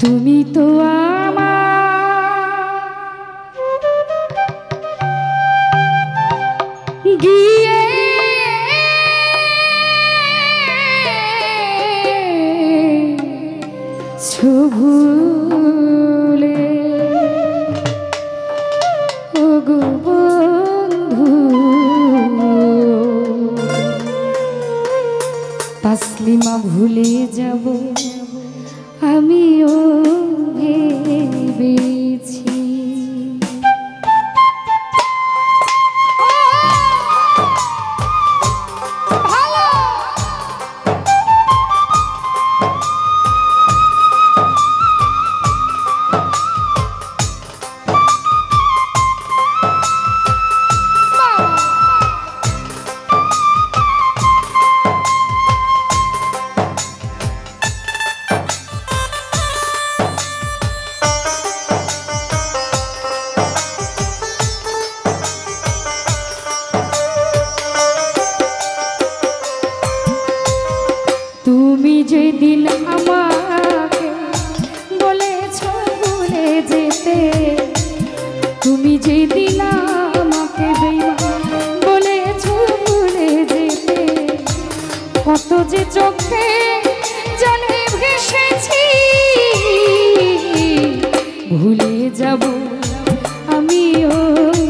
তুমি তো আমার গিয়ে ভুলে ও গো বন্ধু তাসলিমা ভুলে যাব আমিও ভেবেছি। তুমি যেদিন আমাকে বলেছ ভুলে যেতে, তুমি যেদিন আমাকে বলেছ ভুলে যেতে, কত যে চোখে জানে ভেসেছি, ভুলে যাব আমিও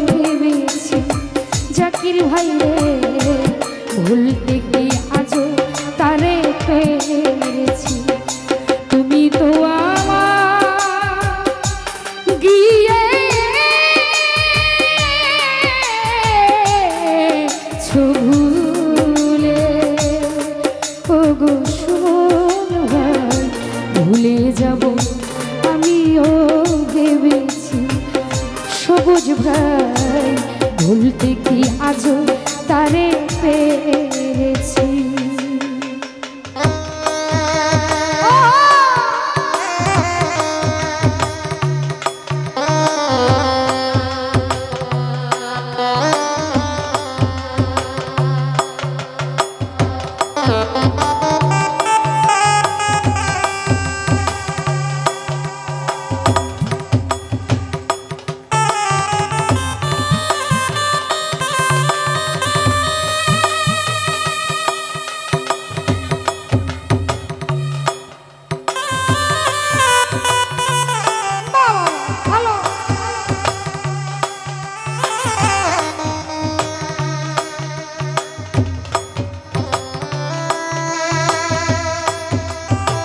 ভেবেছি। জাকির ভাই রে ভুলতে কি আজও তারে পেরেছি। তুমি তো আমার গিয়ে ভুলে ও গো শোন ভাই, ভুলে যাব আমিও ভেবেছি। সবুজ ভাই ভুলতে কি আজও তারে পেরেছি।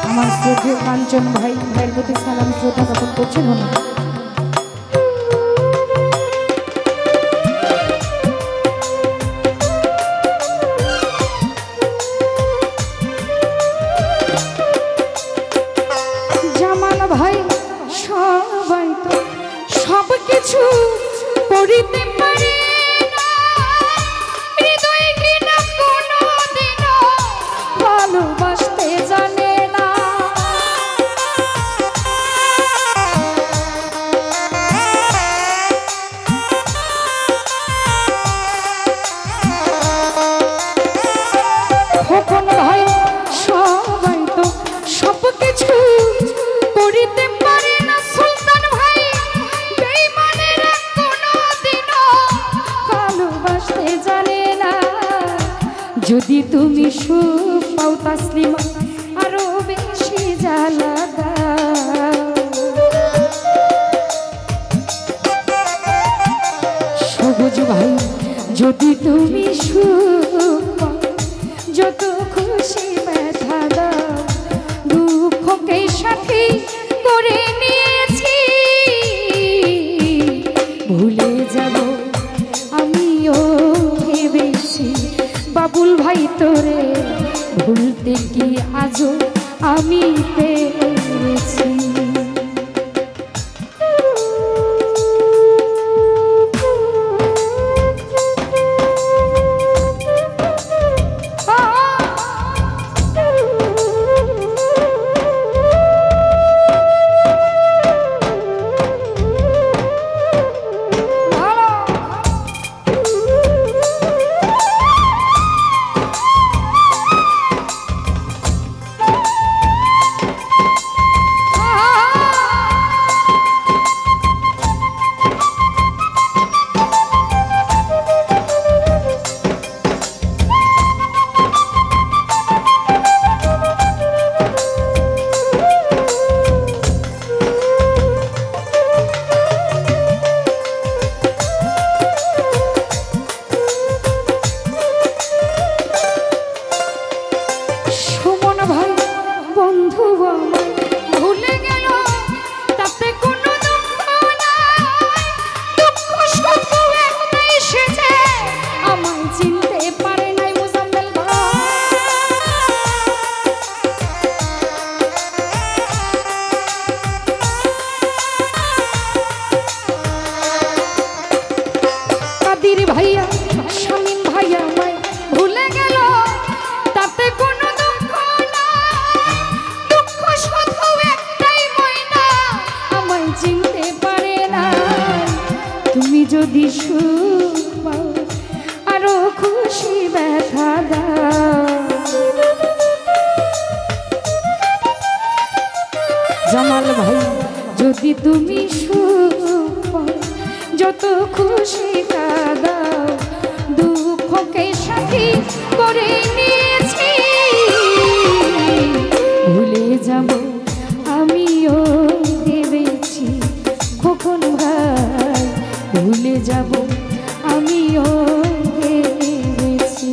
আমার শ্রদ্ধেয় কাঞ্চন ভাইয়ের প্রতি সালাম শ্রদ্ধা জ্ঞাপন করছি। ধন্যবাদ। জামান ভাই সবাই তো সব কিছু করিতে পারে, হৃদয় কিনা কোনো দিনও ভালোবাসতে জানে না। খোকন ভাই সবাই তো সব কিছু করিতে পারে না, সুলতান ভাই বেঈমানেরা কোনো দিনও ভালোবাসতে জানে না। যদি তুমি সুখ পাও তাসলিমা আরো বেশি জ্বালা দাও। সবুজ ভাই যদি তুমি সুখ পাও, যত খুশি ব্যথা দাও, দুঃখকে সাথী করে নিয়েছি, ভুলে যাব আমিও ভেবেছি। বাবুল ভাই তোরে ভুলতে কি আজও আমি পেরেছি। সুখ পাও আরো খুশি ব্যথা দাও। জামাল ভাই যদি তুমি সুখ পাও যত খুশি কাঁদাও, দুঃখকে সাথী করে নিয়েছি ভুলে যাব আমিও ভেবেছি খোকন ভাই, ভুলে যাব আমিও ভেবেছি।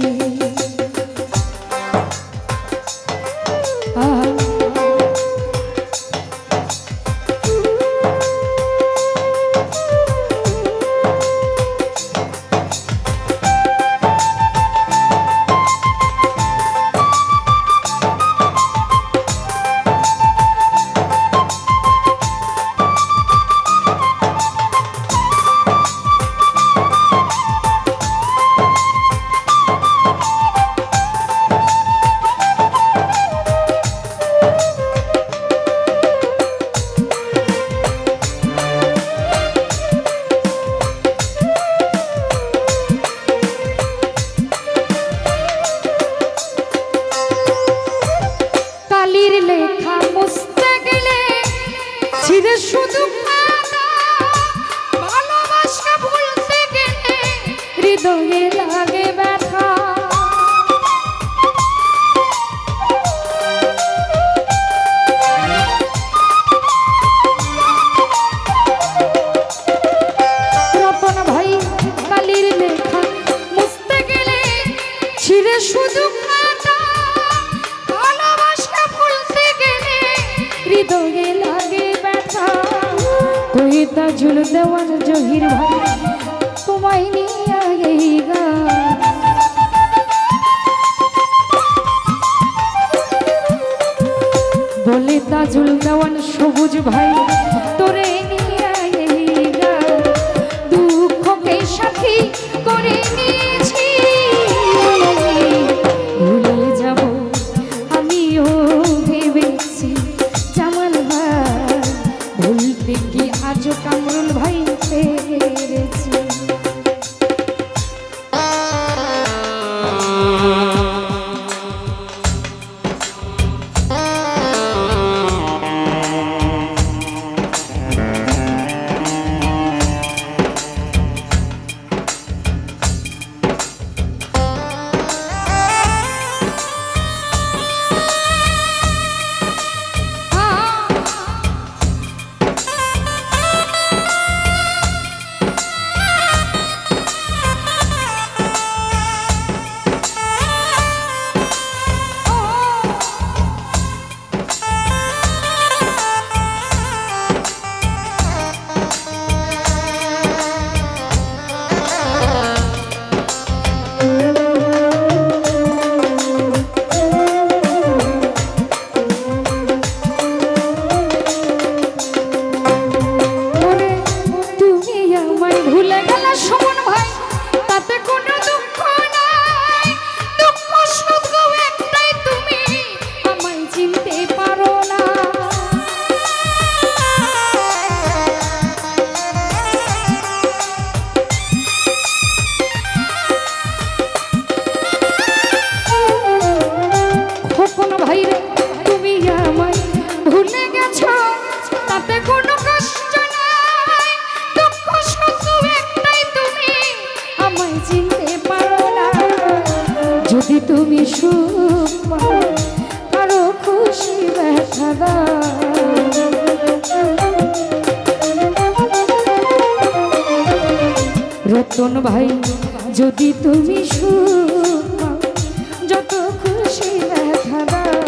লেখা মুছতে গেলে ছিঁড়ে শুধু ভালোবাসা ভুলতে গেলে হৃদয়ে লাগে ব্যথা। রতন ভাই কালির লেখা মুছতে গেলে ছিঁড়ে শুধু হৃদয়ে লাগে ব্যথা। কবিতা ঝুল দেওয়ান জহির ভাই তোমায় নিয়ে এই গান, বলে তাজুল দেওয়ান সবুজ ভাই তোরে নিয়ে এই গান, দুঃখকে সাথী করে নিয়েছি ভুলে যাব আমিও ভেবেছি। ভুলতে কি আজও কামরুল ভাই পেরেছি। যদি তুমি সুখ পাও আরো খুশি ব্যথা দাও। রতন ভাই যদি তুমি সুখ পাও যত খুশি ব্যথা দাও,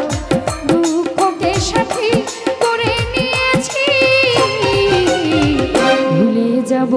দুঃখকে সাথী করে নিয়েছি ভুলে যাব